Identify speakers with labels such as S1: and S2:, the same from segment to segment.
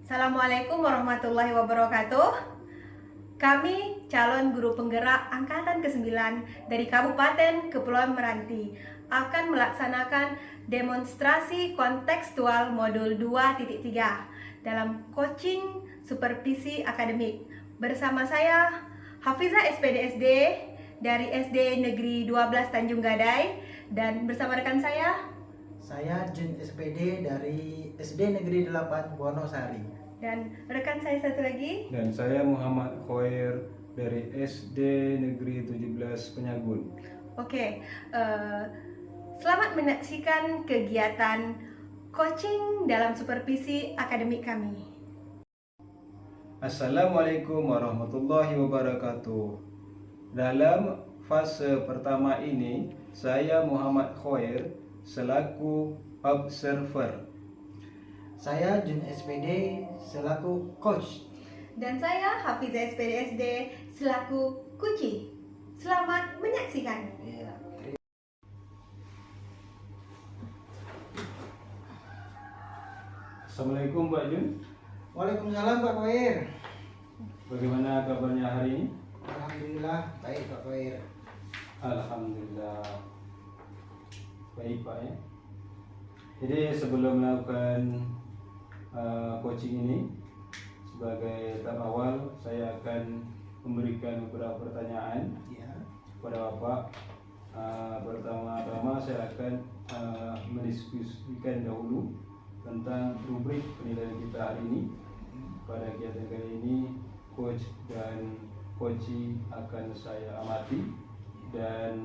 S1: Assalamualaikum warahmatullahi wabarakatuh. Kami calon guru penggerak angkatan ke-9 dari Kabupaten Kepulauan Meranti akan melaksanakan demonstrasi kontekstual modul 2.3 dalam coaching supervisi akademik. Bersama saya Hafizah SPDSD dari SD Negeri 12 Tanjung Gadai, dan bersama rekan saya
S2: Jun SPD dari SD Negeri 8 Wonosari.
S1: dan rekan saya satu lagi.
S3: Dan saya Muhammad Khoir dari SD Negeri 17 Penyagun.
S1: Oke, selamat menyaksikan kegiatan coaching dalam supervisi akademik kami.
S3: Assalamualaikum warahmatullahi wabarakatuh. Dalam fase pertama ini, saya Muhammad Khoir selaku observer.
S2: Saya Jun SPD selaku coach.
S1: Dan saya Hafizah SPDSD selaku kunci. Selamat menyaksikan.
S2: Ya.
S3: Assalamualaikum Pak Jun.
S2: Waalaikumsalam Pak Khoir.
S3: Bagaimana kabarnya hari ini?
S2: Alhamdulillah baik Pak Khoir.
S3: Alhamdulillah baik Pak ya. Jadi sebelum melakukan coaching ini, sebagai tahap awal saya akan memberikan beberapa pertanyaan
S2: Ya.
S3: kepada Bapak. Pertama-tama saya akan mendiskusikan dahulu tentang rubrik penilaian kita hari ini. Pada kegiatan kali ini, coach dan coachee akan saya amati dan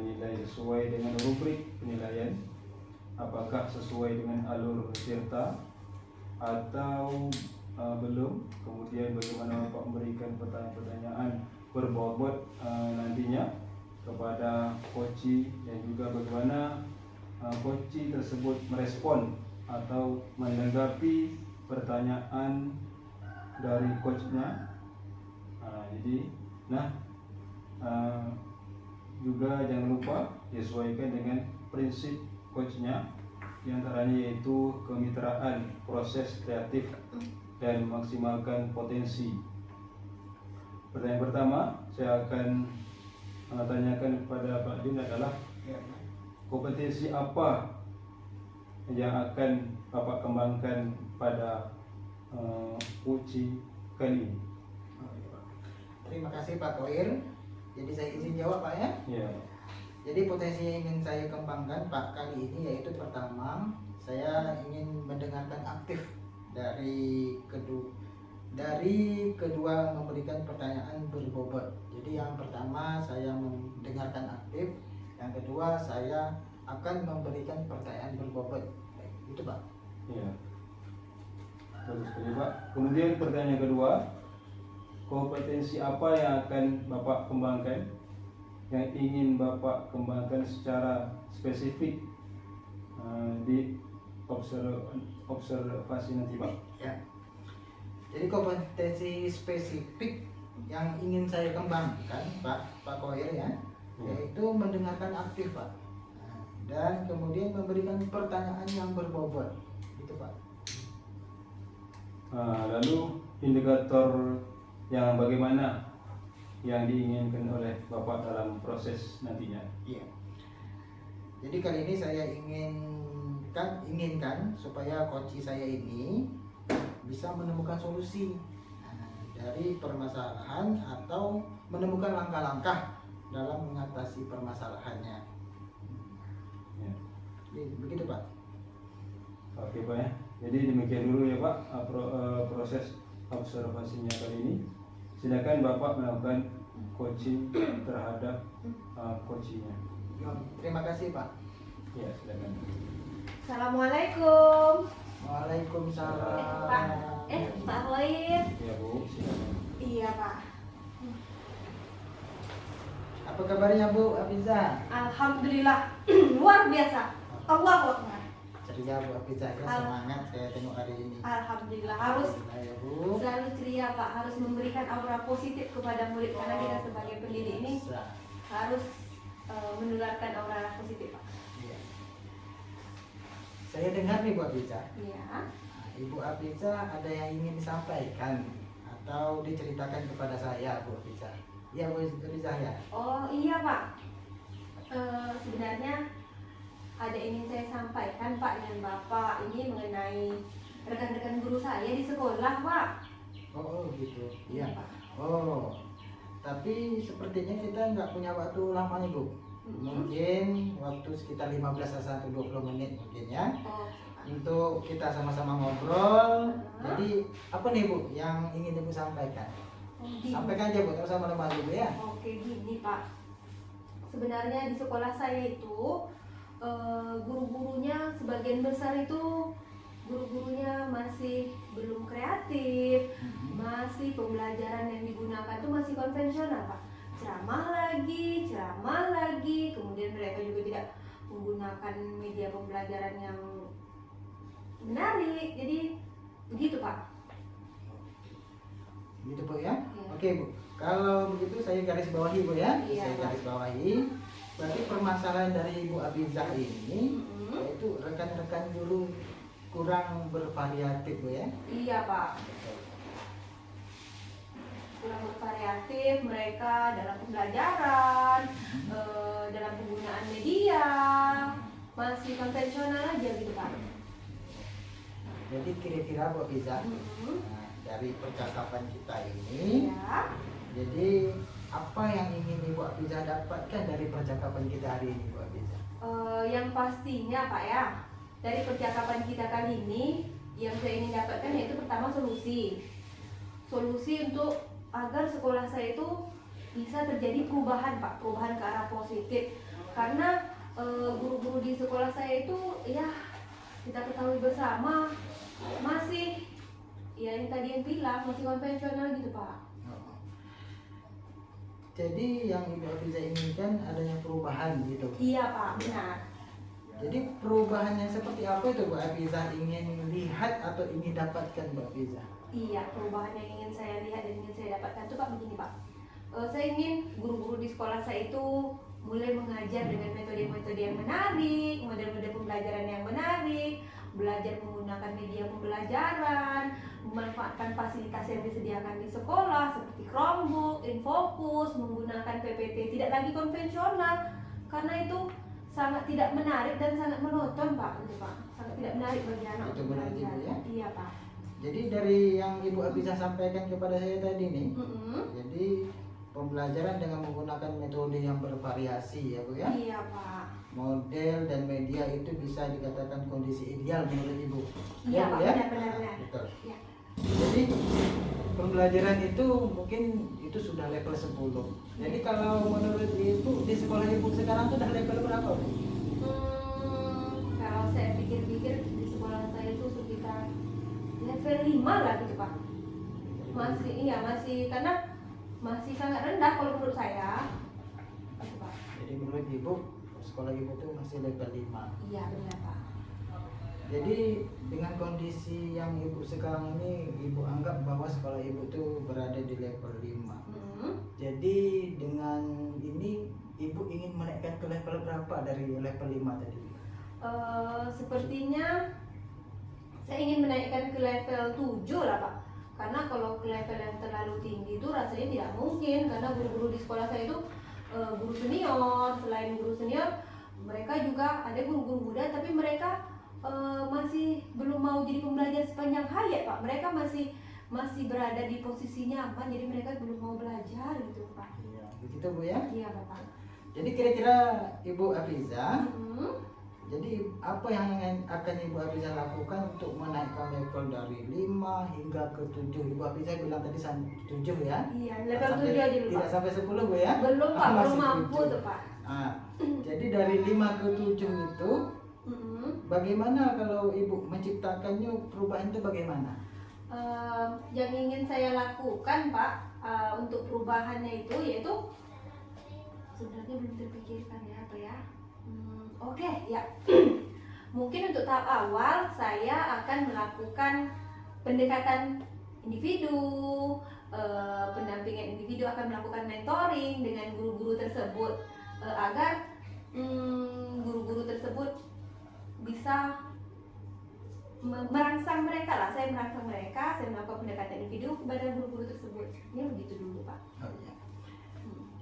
S3: nilai sesuai dengan rubrik penilaian, apakah sesuai dengan alur peserta atau belum. Kemudian bagaimana Bapak memberikan pertanyaan-pertanyaan berbobot nantinya kepada coachee, dan juga bagaimana coachee tersebut merespon atau menanggapi pertanyaan dari coachnya. Juga jangan lupa disesuaikan dengan prinsip coachnya, diantaranya yaitu kemitraan, proses kreatif, dan maksimalkan potensi. Pertanyaan pertama saya akan tanyakan kepada Pak Jun adalah kompetensi apa yang akan Bapak kembangkan pada coaching kali ini?
S2: Terima kasih Pak Khoir. Jadi saya izin jawab Pak ya.
S3: Ya.
S2: Jadi potensi yang ingin saya kembangkan Pak kali ini yaitu pertama, saya ingin mendengarkan aktif dari kedua memberikan pertanyaan berbobot. Jadi yang pertama saya mendengarkan aktif, yang kedua saya akan memberikan pertanyaan berbobot. Itu Pak.
S3: Ya. Bagus sekali Pak. Kemudian pertanyaan kedua, kompetensi apa yang akan Bapak kembangkan, yang ingin Bapak kembangkan secara spesifik di observasi nanti Pak?
S2: Ya. Jadi kompetensi spesifik yang ingin saya kembangkan Pak Khoir ya, yaitu mendengarkan aktif Pak. Dan kemudian memberikan pertanyaan yang berbobot. Itu Pak.
S3: Lalu indikator yang bagaimana yang diinginkan oleh Bapak dalam proses nantinya?
S2: Iya. Jadi kali ini saya inginkan supaya coach saya ini bisa menemukan solusi dari permasalahan atau menemukan langkah-langkah dalam mengatasi permasalahannya.
S3: Ya.
S2: Jadi, begitu Pak.
S3: Oke Pak ya. Jadi demikian dulu ya Pak proses observasinya kali ini. Silakan Bapak melakukan coaching terhadap coachingnya.
S2: Terima kasih Pak.
S3: Ya, silakan.
S1: Assalamualaikum.
S2: Waalaikumsalam.
S1: Pak Khoir.
S3: Ya Bu, silakan.
S1: Iya Pak.
S2: Apa kabarnya Bu Hafizah?
S1: Alhamdulillah luar biasa. Allahu Akbar.
S2: Ceria Bu Hafizah ya, semangat saya tengok hari ini.
S1: Alhamdulillah, harus
S2: Alhamdulillah ya Bu.
S1: selalu ceria Pak, harus memberikan aura positif kepada murid, karena kita sebagai pendidik ini
S2: Bisa.
S1: harus menularkan aura positif Pak.
S2: Iya. Saya dengar nih Bu Hafizah.
S1: Iya.
S2: Nah, Ibu Afiza ada yang ingin disampaikan atau diceritakan kepada saya, Bu Afiza? Iya, Bu Afiza ya.
S1: Oh iya Pak. Sebenarnya ada ingin saya sampaikan Pak dengan Bapak ini mengenai rekan-rekan guru saya di sekolah Pak.
S2: Oh gitu. Iya.
S1: Pak.
S2: Oh, tapi sepertinya kita nggak punya waktu lama nih, Bu. Mungkin waktu sekitar 15 atau 20 menit mungkin ya.
S1: Oh,
S2: Untuk kita sama-sama ngobrol. Jadi apa nih, Bu, yang ingin Ibu sampaikan?
S1: gini.
S2: Sampaikan aja, Bu, nggak usah malu-malu, Bu ya.
S1: Oke gini Pak. Sebenarnya di sekolah saya itu guru-gurunya sebagian besar itu guru-gurunya masih belum kreatif, masih pembelajaran yang digunakan itu masih konvensional Pak. Ceramah lagi, kemudian mereka juga tidak menggunakan media pembelajaran yang menarik. Jadi begitu Pak.
S2: Gitu, Bu ya.
S1: Iya.
S2: Oke, Bu. Kalau begitu saya garis bawahi, Bu ya.
S1: Iya,
S2: Saya
S1: Pak.
S2: garis bawahi. Berarti permasalahan dari Ibu Afiza ini yaitu rekan-rekan guru kurang bervariatif, Bu ya.
S1: Iya Pak. Kurang bervariatif mereka dalam pembelajaran, dalam penggunaan media, masih konvensional aja gitu Pak.
S2: Jadi kira-kira Bu Afiza,
S1: Mhm.
S2: nah, dari percakapan kita ini,
S1: Ya.
S2: jadi apa yang ingin Ibu Afiza dapatkan dari percakapan kita hari ini, Bu Afiza?
S1: Yang pastinya Pak ya, dari percakapan kita kali ini, yang saya ingin dapatkan yaitu pertama solusi untuk agar sekolah saya itu bisa terjadi perubahan Pak, perubahan ke arah positif. Karena guru-guru di sekolah saya itu ya kita ketahui bersama masih ya yang tadi yang bilang masih konvensional gitu Pak.
S2: Jadi yang Ibu Afiza inginkan adanya perubahan gitu.
S1: Iya Pak, benar.
S2: Jadi perubahan yang seperti apa itu Bu Afiza ingin lihat atau ingin dapatkan, Bu Afiza?
S1: Iya, perubahan yang ingin saya lihat dan ingin saya dapatkan itu Pak begini Pak. Saya ingin guru-guru di sekolah saya itu mulai mengajar dengan metode-metode yang menarik, model-model pembelajaran yang menarik, belajar menggunakan media pembelajaran, memanfaatkan fasilitas yang disediakan di sekolah seperti Chromebook, Infocus, menggunakan PPT tidak lagi konvensional karena itu sangat tidak menarik dan sangat monoton Pak, gitu Pak. Sangat tidak menarik bagi anak
S2: Itu
S1: untuk
S2: berarti,
S1: belajar.
S2: Bu, ya?
S1: Iya Pak.
S2: Jadi dari yang Ibu Afiza sampaikan kepada saya tadi nih,
S1: Mm-mm.
S2: jadi pembelajaran dengan menggunakan metode yang bervariasi ya Bu ya.
S1: Iya Pak.
S2: Model dan media itu bisa dikatakan kondisi ideal menurut Ibu.
S1: Iya
S2: Bu
S1: Pak,
S2: ya?
S1: benar.
S2: Betul.
S1: Iya.
S2: Jadi pembelajaran itu mungkin itu sudah level 10. Jadi kalau menurut Ibu di sekolah Ibu sekarang sudah level berapa, Bu?
S1: Kalau saya pikir-pikir di sekolah saya itu sekitar level 5 lah gitu Pak. Masih karena masih sangat rendah kalau menurut saya. Gitu, Pak.
S2: Jadi menurut Ibu sekolah Ibu itu masih level 5.
S1: Iya benar Pak.
S2: Jadi dengan kondisi yang Ibu sekarang ini, Ibu anggap bahwa sekolah Ibu itu berada di level 5. Jadi dengan ini Ibu ingin menaikkan ke level berapa dari level 5 tadi?
S1: Sepertinya saya ingin menaikkan ke level 7 lah Pak. Karena kalau ke level yang terlalu tinggi itu rasanya tidak mungkin. Karena guru-guru di sekolah saya itu guru senior. Selain guru senior, mereka juga ada guru-guru muda, tapi mereka masih belum mau jadi pembelajar sepanjang hayat Pak. Mereka masih berada di posisi nyaman, jadi mereka belum mau belajar gitu Pak.
S2: Iya, begitu Bu ya.
S1: Iya Bapak.
S2: Jadi kira-kira Ibu Afiza,
S1: Mm-hmm.
S2: jadi apa yang akan Ibu Afiza lakukan untuk menaikkan level dari 5 hingga ke 7? Ibu Afiza bilang tadi 7 ya?
S1: Iya, level
S2: Sampai-
S1: 7 aja dulu
S2: Tidak
S1: Pak.
S2: sampai 10 Bu ya?
S1: Belum Pak, belum
S2: Masih
S1: mampu
S2: 7.
S1: tuh Pak.
S2: Ah, jadi dari 5 ke 7 itu
S1: Mm-hmm.
S2: bagaimana kalau Ibu menciptakannya, perubahan itu bagaimana?
S1: Yang ingin saya lakukan Pak untuk perubahannya itu yaitu sebenarnya belum terpikirkan ya apa ya. Oke ya. Mungkin untuk tahap awal saya akan melakukan pendekatan individu, pendampingan individu, akan melakukan mentoring dengan guru-guru tersebut agar guru-guru tersebut bisa merangsang mereka lah, saya merangsang mereka, saya melakukan pendekatan individu kepada guru-guru tersebut. Ya begitu dulu Pak.
S2: Oh iya.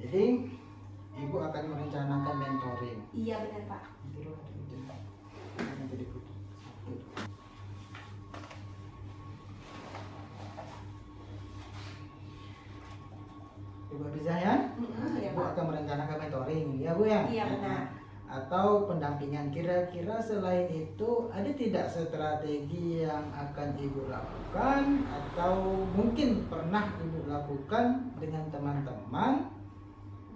S2: Jadi ibu akan merencanakan mentoring.
S1: Iya benar Pak.
S2: Ibu bisa ya?
S1: Iya,
S2: Ibu
S1: Pak.
S2: akan merencanakan mentoring, ya Bu ya?
S1: Iya benar.
S2: Atau pendampingan. Kira-kira selain itu ada tidak strategi yang akan Ibu lakukan atau mungkin pernah Ibu lakukan dengan teman-teman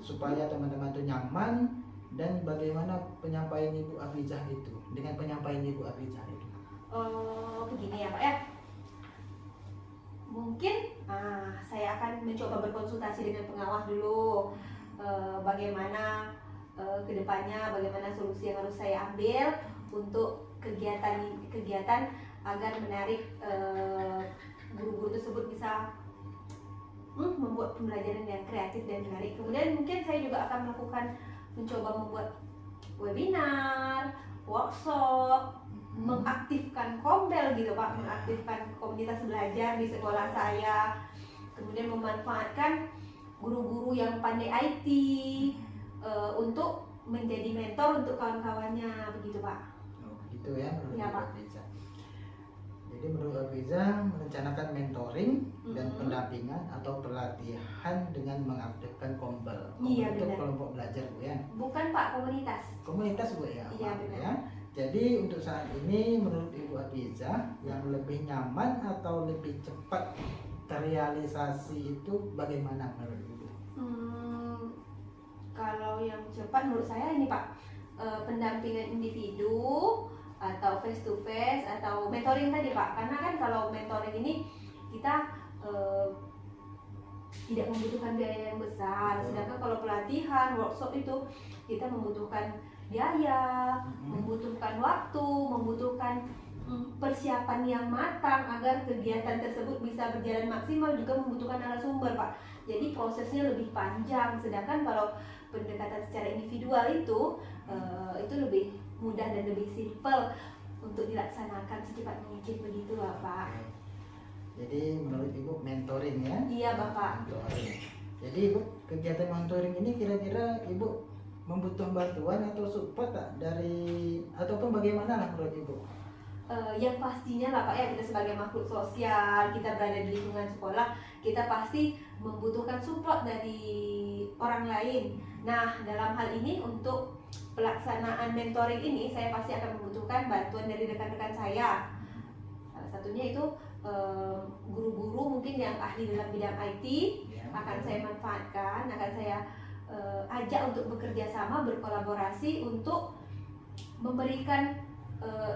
S2: supaya teman-teman itu nyaman, dan bagaimana penyampaian Ibu Afizah itu dengan penyampaian Ibu Afizah itu?
S1: Begini ya Pak ya. Mungkin saya akan mencoba berkonsultasi dengan pengawas dulu, bagaimana kedepannya, bagaimana solusi yang harus saya ambil untuk kegiatan agar menarik guru-guru tersebut bisa membuat pembelajaran yang kreatif dan menarik. Kemudian mungkin saya juga akan mencoba membuat webinar, workshop, mengaktifkan kombel gitu Pak, mengaktifkan komunitas belajar di sekolah saya. Kemudian memanfaatkan guru-guru yang pandai IT untuk menjadi mentor untuk kawan-kawannya, begitu Pak.
S2: Oh, begitu ya menurut
S1: Iya,
S2: Ibu
S1: Pak.
S2: Afizah. Jadi menurut Afizah merencanakan mentoring dan pendampingan atau pelatihan dengan mengaktifkan kombel
S1: Iya,
S2: untuk
S1: benar.
S2: kelompok belajar Bu ya.
S1: Bukan Pak, komunitas.
S2: Komunitas Bu ya.
S1: Iya,
S2: maaf
S1: benar.
S2: ya. Jadi untuk saat ini menurut Ibu Afizah yang lebih nyaman atau lebih cepat terrealisasi itu bagaimana menurut Ibu?
S1: Kalau yang cepat menurut saya ini Pak, pendampingan individu atau face to face atau mentoring tadi Pak. Karena kan kalau mentoring ini kita tidak membutuhkan biaya yang besar, sedangkan kalau pelatihan, workshop itu kita membutuhkan biaya, membutuhkan waktu, membutuhkan persiapan yang matang agar kegiatan tersebut bisa berjalan maksimal, juga membutuhkan narasumber Pak. Jadi prosesnya lebih panjang, sedangkan kalau pendekatan secara individual itu lebih mudah dan lebih simpel untuk dilaksanakan secepat mungkin, begitu lah Pak.
S2: Jadi menurut Ibu mentoring ya?
S1: Iya Bapak.
S2: Mentoring. Jadi Ibu kegiatan mentoring ini kira-kira Ibu membutuhkan bantuan atau support tak dari ataupun bagaimana lah menurut Ibu?
S1: Yang pastinya lah Pak ya, kita sebagai makhluk sosial, kita berada di lingkungan sekolah, kita pasti membutuhkan support dari orang lain. Nah, dalam hal ini untuk pelaksanaan mentoring ini saya pasti akan membutuhkan bantuan dari rekan-rekan saya. Salah satunya itu guru-guru mungkin yang ahli dalam bidang IT akan saya manfaatkan, akan saya ajak untuk bekerja sama, berkolaborasi untuk memberikan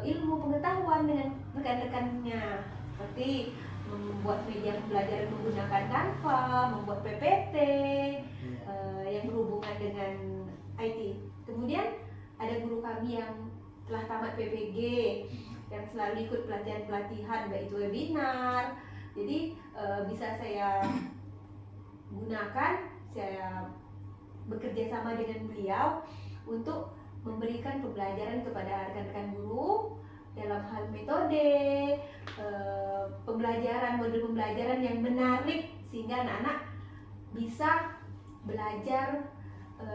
S1: ilmu pengetahuan dengan rekan-rekannya, seperti membuat media pembelajaran menggunakan Canva, membuat PPT yang berhubungan dengan IT. Kemudian ada guru kami yang telah tamat PPG yang selalu ikut pelatihan-pelatihan, baik itu webinar. Jadi bisa saya gunakan, saya bekerja sama dengan beliau untuk memberikan pembelajaran kepada rekan-rekan guru dalam hal metode pembelajaran, model pembelajaran yang menarik sehingga anak-anak bisa belajar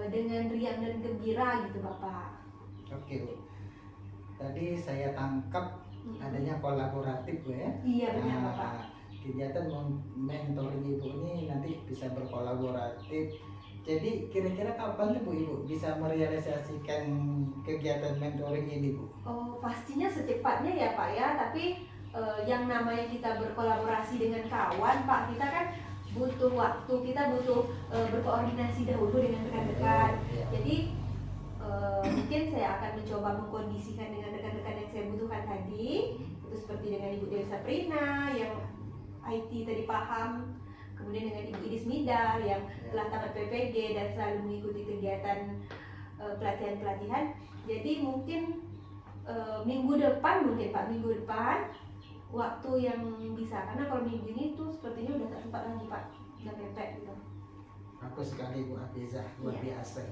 S1: dengan riang dan gembira gitu Bapak.
S2: Oke Bu. Tadi saya tangkap adanya kolaboratif Bu ya.
S1: Iya benar Bapak.
S2: Kegiatan mentoring Ibu ini nanti bisa berkolaboratif. Jadi kira-kira kapan tuh Bu Ibu bisa merealisasikan kegiatan mentoring ini Bu?
S1: Oh, pastinya secepatnya ya Pak ya, tapi yang namanya kita berkolaborasi dengan kawan Pak, kita kan butuh waktu, kita butuh berkoordinasi dahulu dengan rekan-rekan. Jadi mungkin saya akan mencoba mengkondisikan dengan rekan-rekan yang saya butuhkan tadi, itu seperti dengan Ibu Dewi Saprina yang IT tadi paham, kemudian dengan Ibu Idis Mida yang telah tamat PPG dan selalu mengikuti kegiatan pelatihan-pelatihan. Jadi mungkin minggu depan mungkin Pak, minggu depan waktu yang bisa, karena kalau minggu ini tuh sepertinya udah tak sempat lagi Pak, udah mepet gitu.
S2: Aku sekali Bu Afizah, luar biasa.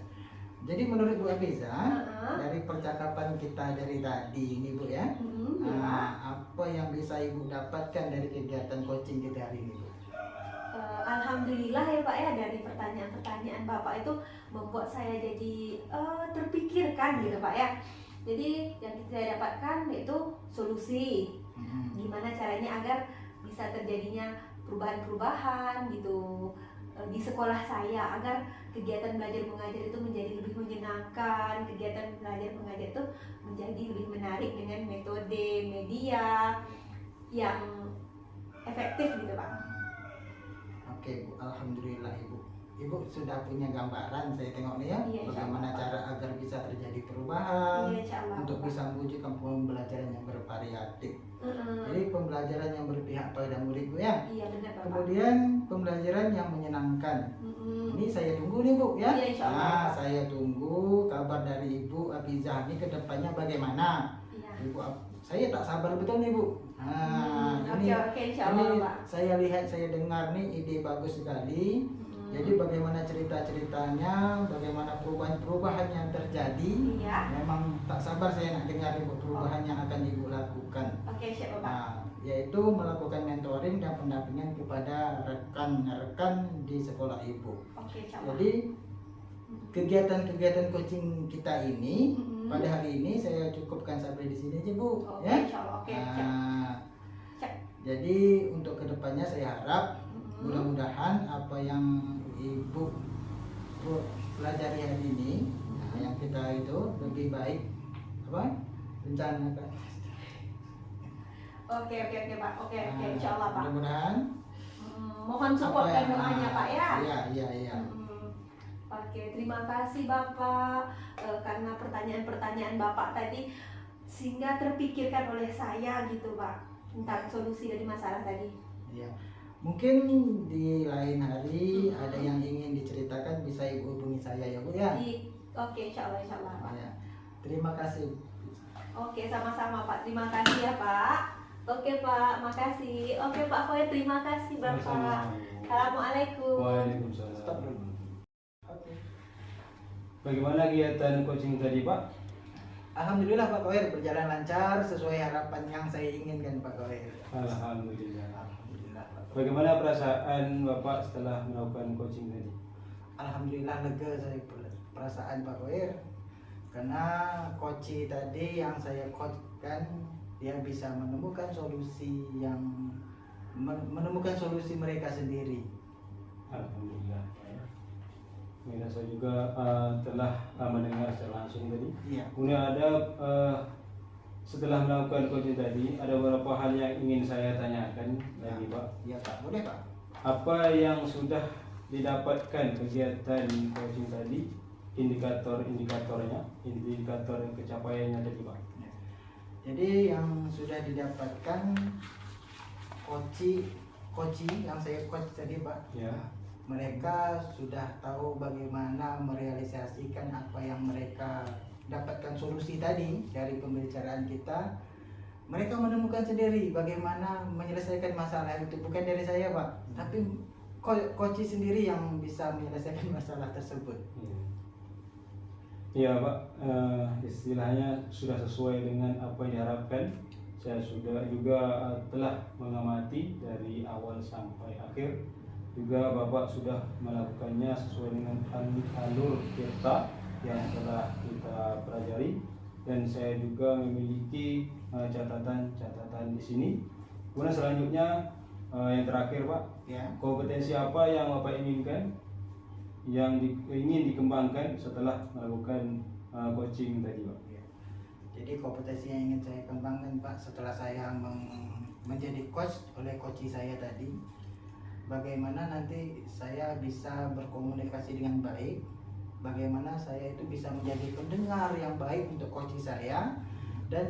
S2: Jadi menurut Bu Abiza,
S1: Heeh.
S2: dari percakapan kita dari tadi ini Bu ya,
S1: Ya.
S2: apa yang bisa Ibu dapatkan dari kegiatan coaching kita hari ini Bu?
S1: Alhamdulillah ya Pak ya, dari pertanyaan-pertanyaan Bapak itu membuat saya jadi terpikirkan gitu Pak ya. Jadi yang saya dapatkan yaitu solusi. Gimana caranya agar bisa terjadinya perubahan-perubahan gitu di sekolah saya, agar kegiatan belajar mengajar itu menjadi lebih menyenangkan, kegiatan belajar mengajar itu menjadi lebih menarik dengan metode media yang efektif gitu Pak.
S2: Oke Bu, alhamdulillah Ibu. Ibu sudah punya gambaran, saya tengok nih ya,
S1: Iya,
S2: bagaimana
S1: insyaallah.
S2: cara agar bisa terjadi perubahan,
S1: Iya, insyaallah,
S2: untuk
S1: Pak.
S2: bisa mewujudkan pembelajaran yang bervariatif.
S1: Heeh.
S2: Jadi pembelajaran yang berpihak pada murid Bu ya.
S1: Iya benar Bapak.
S2: Kemudian pembelajaran yang menyenangkan. Ini saya tunggu nih Bu ya.
S1: Iya, insyaallah, Pak.
S2: Saya tunggu kabar dari Ibu Abizah ini ke depannya bagaimana.
S1: Iya.
S2: Saya tak sabar betul nih Bu.
S1: Oke, insyaallah
S2: ini
S1: Pak.
S2: saya lihat, saya dengar nih ide bagus sekali. Jadi bagaimana cerita-ceritanya, bagaimana perubahan-perubahan yang terjadi.
S1: Iya.
S2: Memang tak sabar saya nak dengar Ibu perubahan yang akan Ibu lakukan.
S1: Oke, siap Bapak.
S2: Yaitu melakukan mentoring dan pendampingan kepada rekan-rekan di sekolah Ibu.
S1: Oke, insyaallah.
S2: Jadi kegiatan-kegiatan coaching kita ini pada hari ini saya cukupkan sampai di sini aja Bu.
S1: Oke, insyaallah. Oke, siap. Siap.
S2: Jadi untuk kedepannya saya harap mudah-mudahan apa yang Ibu pelajari hari ini, yang kita itu lebih baik rencanakan.
S1: Oke Pak. Oke, insyaallah Pak.
S2: Mudah-mudahan
S1: Mohon support dan doanya Pak ya.
S2: Iya.
S1: Oke, terima kasih Bapak karena pertanyaan-pertanyaan Bapak tadi sehingga terpikirkan oleh saya gitu Pak tentang solusi dari masalah tadi.
S2: Iya. Mungkin di lain hari ada yang ingin diceritakan bisa Ibu hubungi saya ya Bu ya.
S1: Oke, insyaallah Pak.
S2: Ya. Terima kasih.
S1: Oke, sama-sama Pak. Terima kasih ya Pak. Oke Pak, makasih. Oke Pak Koy, terima kasih Bapak.
S3: Sama-sama.
S1: Assalamualaikum.
S3: Waalaikumsalam.
S2: Stop dulu. Oke.
S3: Bagaimana kegiatan coaching tadi Pak?
S2: Alhamdulillah Pak Koer berjalan lancar sesuai harapan yang saya inginkan Pak Koer.
S3: Alhamdulillah.
S2: Alhamdulillah Pak Koer.
S3: Bagaimana perasaan Bapak setelah melakukan coaching tadi?
S2: Alhamdulillah lega saya perasaan Pak Koer. Karena coach tadi yang saya coachkan dia bisa menemukan solusi mereka sendiri.
S3: Alhamdulillah. Kemudian saya juga telah mendengar secara langsung tadi.
S2: Iya.
S3: Kemudian ada setelah melakukan coaching tadi ada beberapa hal yang ingin saya tanyakan lagi Pak.
S2: Iya Pak, boleh Pak.
S3: Apa yang sudah didapatkan kegiatan coaching tadi, indikator pencapaiannya tadi Pak?
S2: Jadi yang sudah didapatkan coach yang saya coach tadi Pak,
S3: Ya.
S2: mereka sudah tahu bagaimana merealisasikan apa yang mereka dapatkan solusi tadi dari pembicaraan kita. Mereka menemukan sendiri bagaimana menyelesaikan masalah itu, bukan dari saya Pak, tapi coach sendiri yang bisa menyelesaikan masalah tersebut.
S3: Iya Pak, istilahnya sudah sesuai dengan apa yang diharapkan. Saya sudah juga telah mengamati dari awal sampai akhir. Juga Bapak sudah melakukannya sesuai dengan alur kita yang telah kita pelajari. Dan saya juga memiliki catatan-catatan di sini. Kemudian selanjutnya yang terakhir Pak,
S2: Ya.
S3: kompetensi apa yang Bapak inginkan, yang ingin dikembangkan setelah melakukan coaching tadi Pak?
S2: Jadi kompetensi yang ingin saya kembangkan Pak setelah saya menjadi coach oleh coach saya tadi, bagaimana nanti saya bisa berkomunikasi dengan baik, bagaimana saya itu bisa menjadi pendengar yang baik untuk coach saya, dan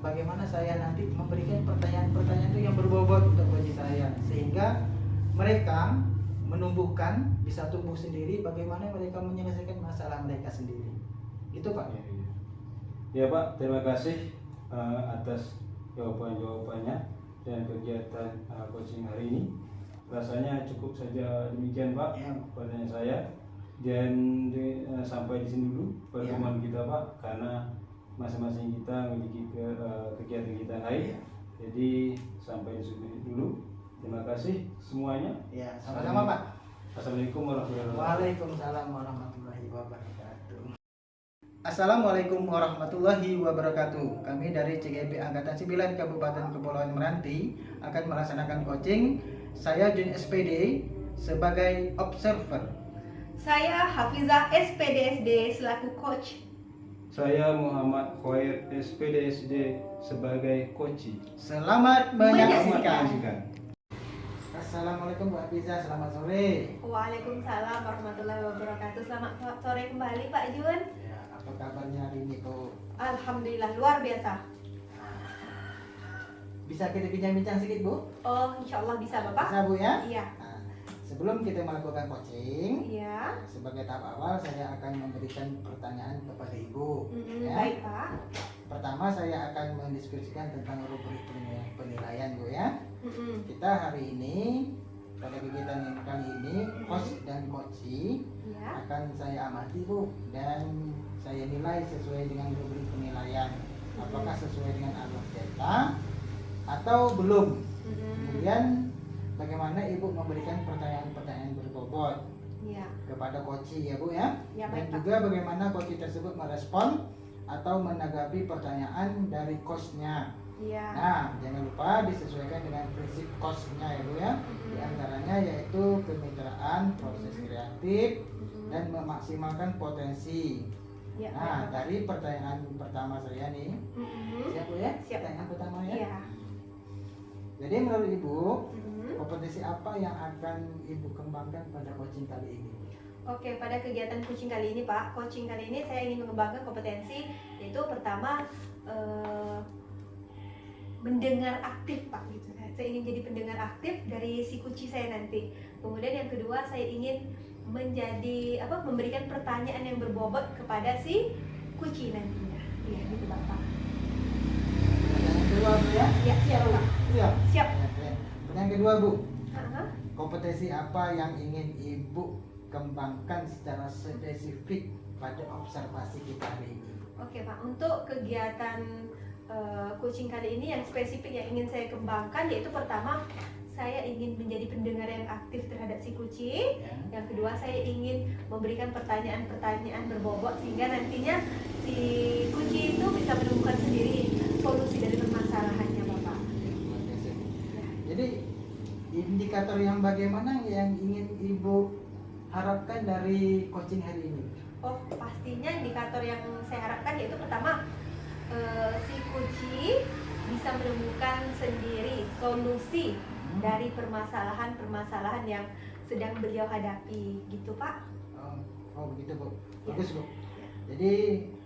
S2: bagaimana saya nanti memberikan pertanyaan-pertanyaan itu yang berbobot untuk coach saya, sehingga mereka menumbuhkan, bisa tumbuh sendiri bagaimana mereka menyelesaikan masalah mereka sendiri. Itu Pak.
S3: Ya Pak, terima kasih atas jawaban-jawabannya dan kegiatan coaching hari ini. Rasanya cukup saja demikian Pak
S2: Ya.
S3: pertanyaan saya. sampai di sini dulu pertemuan kita Pak, karena masing-masing kita memiliki kegiatan kita lain. Jadi sampai di sini dulu. Terima kasih semuanya.
S2: Ya, sama-sama Pak.
S3: Assalamualaikum warahmatullahi wabarakatuh.
S2: Waalaikumsalam warahmatullahi wabarakatuh. Assalamualaikum warahmatullahi wabarakatuh. Kami dari CGP Angkatan 9 Kabupaten Kepulauan Meranti akan melaksanakan coaching. Saya Jun SPD sebagai observer.
S1: Saya Hafizah SPDSD selaku coach.
S3: Saya Muhammad Khair SPDSD sebagai coach.
S2: Selamat menyaksikan.
S3: Menyaksikan.
S2: Assalamualaikum Bu Hafizah, selamat sore.
S1: Waalaikumsalam warahmatullahi wabarakatuh. Selamat sore kembali Pak Jun.
S2: Ya, apa kabarnya hari ini Bu?
S1: Alhamdulillah luar biasa.
S2: Bisa kita bincang-bincang sedikit Bu?
S1: Oh, insya Allah bisa Bapak.
S2: Bisa Bu ya?
S1: Iya.
S2: Nah, sebelum kita melakukan coaching,
S1: Iya.
S2: sebagai tahap awal saya akan memberikan pertanyaan kepada Ibu. Ya.
S1: Baik Pak.
S2: Pertama saya akan mendiskusikan tentang rubrik penilaian Bu ya. Kita hari ini pada kegiatan kali ini coach dan coachee
S1: Iya.
S2: akan saya amati Bu, dan saya nilai sesuai dengan rubrik penilaian. Apakah sesuai dengan alur delta atau belum. Kemudian bagaimana Ibu memberikan pertanyaan-pertanyaan berbobot
S1: Iya.
S2: kepada coachee ya Bu ya.
S1: Ya,
S2: Dan
S1: baik, Pak.
S2: juga bagaimana coachee tersebut merespon atau menanggapi pertanyaan dari coachnya.
S1: Iya.
S2: Nah, jangan lupa disesuaikan dengan prinsip coachnya ya Bu ya. Di antaranya yaitu kemitraan, proses kreatif, dan memaksimalkan potensi.
S1: Iya.
S2: Nah, dari pertanyaan pertama saya nih, siap Bu ya?
S1: Siap.
S2: Pertanyaan pertama ya.
S1: Iya.
S2: Jadi menurut Ibu, kompetensi apa yang akan Ibu kembangkan pada coaching kali ini?
S1: Oke, pada kegiatan coaching kali ini Pak, coaching kali ini saya ingin mengembangkan kompetensi, yaitu pertama mendengar aktif Pak, gitu. Saya ingin jadi pendengar aktif dari si coachee saya nanti. Kemudian yang kedua saya ingin memberikan pertanyaan yang berbobot kepada si coachee nantinya. Iya, gitu Bapak.
S2: Pertanyaan kedua Bu ya?
S1: Ya, siap Pak.
S2: Siap.
S1: Siap.
S2: Oke. Pertanyaan kedua Bu,
S1: Aha.
S2: kompetensi apa yang ingin Ibu kembangkan secara spesifik pada observasi kita hari ini?
S1: Oke Pak, untuk kegiatan coaching kali ini yang spesifik yang ingin saya kembangkan yaitu pertama saya ingin menjadi pendengar yang aktif terhadap si coaching.
S2: Ya.
S1: Yang kedua saya ingin memberikan pertanyaan-pertanyaan berbobot sehingga nantinya si coaching itu bisa menemukan sendiri solusi dari permasalahannya Bapak.
S2: Jadi indikator yang bagaimana yang ingin Ibu harapkan dari coaching hari ini?
S1: Oh, pastinya indikator yang saya harapkan yaitu pertama si coaching bisa menemukan sendiri solusi dari permasalahan-permasalahan yang sedang beliau hadapi, gitu Pak.
S2: Oh begitu Bu,
S1: Ya.
S2: bagus Bu. Jadi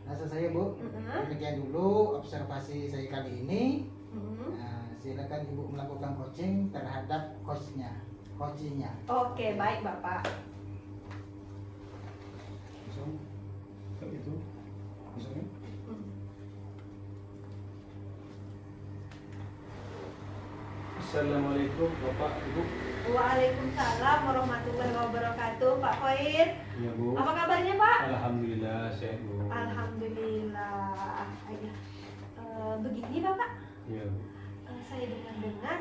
S2: rasa saya Bu, demikian dulu observasi saya kali ini. Nah, silakan Ibu melakukan coaching terhadap coachnya.
S1: Oke, baik Bapak.
S3: Itu. Misalnya. Assalamualaikum Bapak Ibu.
S1: Waalaikumsalam warahmatullahi wabarakatuh, Pak Khair.
S3: Ya Bu.
S1: Apa kabarnya Pak?
S3: Alhamdulillah sehat Bu.
S1: Alhamdulillah. Begini Bapak,
S3: Ya Bu.
S1: saya dengar-dengar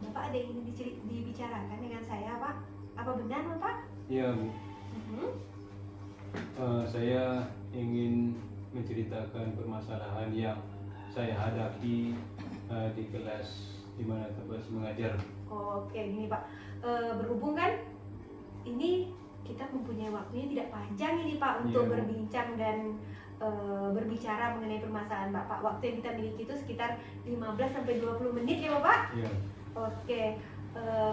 S1: Bapak ada yang ingin dibicarakan dengan saya Pak. Apa benar Bapak?
S3: Ya Bu. Saya ingin menceritakan permasalahan yang saya hadapi di kelas di mana tempat mengajar.
S1: Oke, gini Pak. Berhubung kan ini kita mempunyai waktunya tidak panjang ini Pak untuk
S3: Iya.
S1: berbincang dan berbicara mengenai permasalahan Bapak. Waktu yang kita miliki itu sekitar 15 sampai 20 menit ya Bapak.
S3: Ya.
S1: Oke.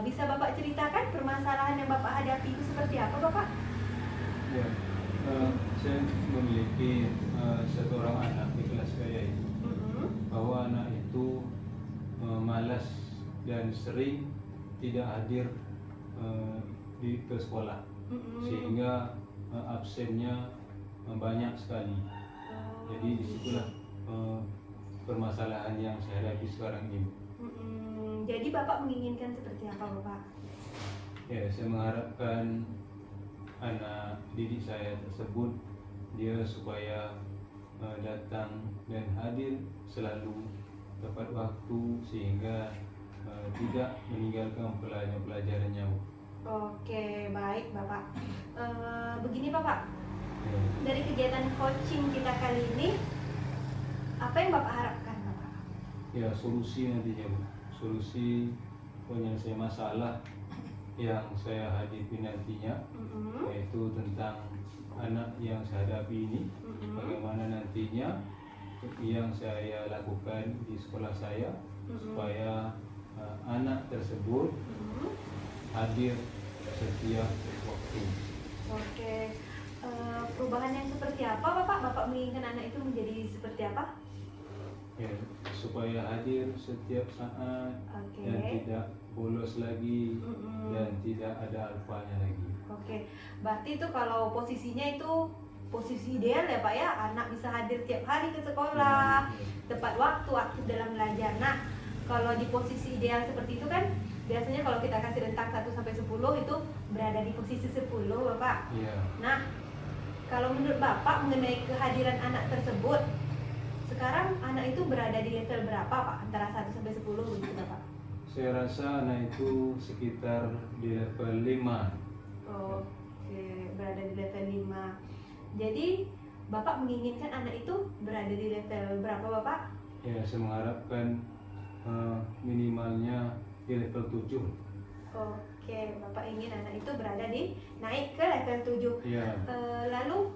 S1: Bisa Bapak ceritakan permasalahan yang Bapak hadapi itu seperti apa Bapak?
S3: Ya. Saya memiliki satu orang anak di kelas saya ini, bahwa anak itu malas dan sering tidak hadir ke sekolah, sehingga absennya banyak sekali. Jadi disitulah permasalahan yang saya hadapi sekarang ini.
S1: Jadi Bapak menginginkan seperti apa Bapak?
S3: Ya, saya mengharapkan anak didik saya tersebut dia supaya datang dan hadir selalu tepat waktu sehingga tidak meninggalkan pelajarannya.
S1: Oke, baik Bapak. Begini Bapak,
S3: Ya.
S1: dari kegiatan coaching kita kali ini, apa yang Bapak harapkan Bapak?
S3: Ya, solusi nantinya Bu. Solusi penyelesaian masalah yang saya hadapi nantinya,
S1: Mm-mm.
S3: yaitu tentang anak yang saya hadapi ini, bagaimana nantinya yang saya lakukan di sekolah saya supaya anak tersebut
S1: Mm-mm.
S3: hadir setiap waktu.
S1: Oke, perubahan yang seperti apa Bapak? Bapak menginginkan anak itu menjadi seperti apa?
S3: Ya, supaya hadir setiap saat
S1: Oke.
S3: dan tidak bolos lagi
S1: Mm-mm.
S3: dan tidak ada alfanya lagi.
S1: Oke, berarti itu kalau posisinya itu posisi ideal ya Pak ya, anak bisa hadir tiap hari ke sekolah, tepat waktu, aktif dalam belajar. Nah, kalau di posisi ideal seperti itu kan, biasanya kalau kita kasih rentang 1 sampai 10 itu berada di posisi 10 Bapak.
S3: Iya.
S1: Nah, kalau menurut Bapak mengenai kehadiran anak tersebut, sekarang anak itu berada di level berapa Pak? Antara 1 sampai 10 begitu Bapak?
S3: Saya rasa anak itu sekitar di level 5.
S1: Oke, berada di level 5. Jadi, Bapak menginginkan anak itu berada di level berapa Bapak?
S3: Ya, saya mengharapkan minimalnya di level 7.
S1: Oke, Bapak ingin anak itu berada di naik ke level 7.
S3: Iya.
S1: Lalu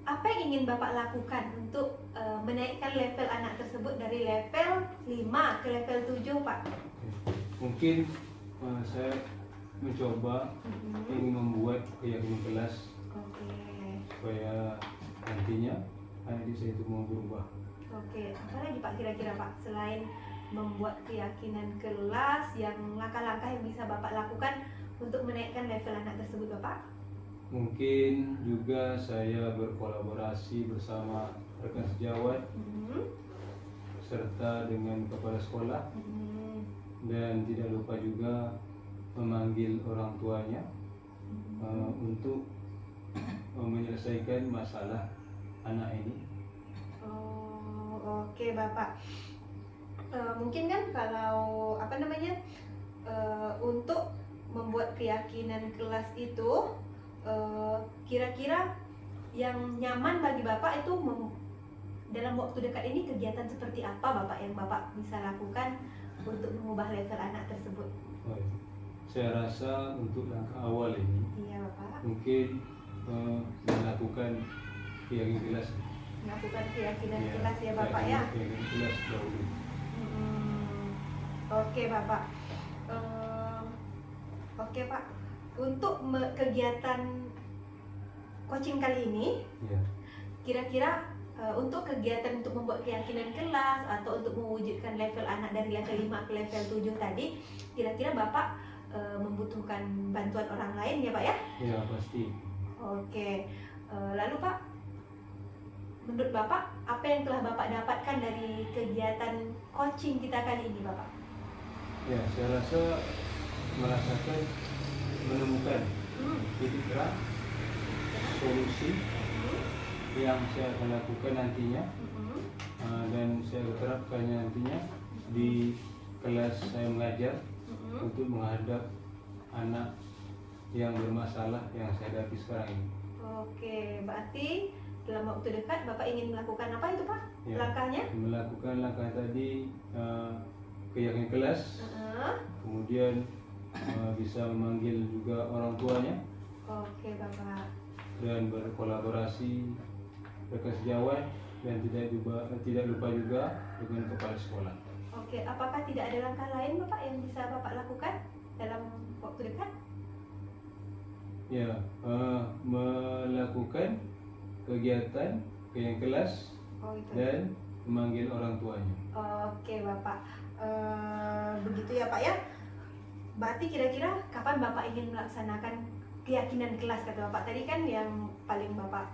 S1: apa yang ingin Bapak lakukan untuk menaikkan level anak tersebut dari level 5 ke level 7, Pak?
S3: Mungkin saya mencoba ingin membuat keyakinan kelas
S1: Oke.
S3: supaya nantinya anak didik saya itu mau berubah.
S1: Oke, apa lagi Pak kira-kira Pak selain membuat keyakinan kelas, yang langkah-langkah yang bisa Bapak lakukan untuk menaikkan level anak tersebut Bapak?
S3: Mungkin juga saya berkolaborasi bersama rekan sejawat serta dengan kepala sekolah, dan tidak lupa juga memanggil orang tuanya untuk menyelesaikan masalah anak ini.
S1: Oh, oke Bapak. Mungkin kan kalau untuk membuat keyakinan kelas itu kira-kira yang nyaman bagi Bapak itu dalam waktu dekat ini kegiatan seperti apa Bapak yang Bapak bisa lakukan untuk mengubah level anak tersebut?
S3: Oh, iya. Saya rasa untuk langkah awal ini
S1: Iya Bapak,
S3: mungkin melakukan keyakinan kelas.
S1: melakukan keyakinan
S3: Ya,
S1: kelas ya Bapak ya.
S3: keyakinan kelas dahulu.
S1: Oke Bapak. Oke Pak, untuk kegiatan coaching kali ini,
S3: Ya.
S1: kira-kira untuk kegiatan untuk membuat keyakinan kelas atau untuk mewujudkan level anak dari level 5 ke level 7 tadi, kira-kira Bapak membutuhkan bantuan orang lain ya Pak ya?
S3: Ya, pasti.
S1: Oke, lalu Pak, menurut Bapak apa yang telah Bapak dapatkan dari kegiatan coaching kita kali ini Bapak?
S3: Ya, saya rasa merasakan menemukan titik terang solusi yang saya akan lakukan nantinya, dan saya terapkannya nantinya di kelas saya mengajar untuk menghadap anak yang bermasalah yang saya hadapi sekarang ini.
S1: Oke, berarti dalam waktu dekat Bapak ingin melakukan apa itu Pak?
S3: Ya.
S1: Langkahnya?
S3: Melakukan langkah tadi, keyakinan kelas, kemudian bisa memanggil juga orang tuanya
S1: Oke Bapak.
S3: dan berkolaborasi rekan sejawat, dan tidak lupa juga dengan kepala sekolah.
S1: Oke, apakah tidak ada langkah lain Bapak yang bisa Bapak lakukan dalam waktu dekat?
S3: Ya, melakukan kegiatan kelas
S1: Oh itu.
S3: dan memanggil orang tuanya.
S1: Oke Bapak. Begitu ya Pak ya. Berarti kira-kira kapan Bapak ingin melaksanakan keyakinan kelas kata Bapak tadi kan yang paling Bapak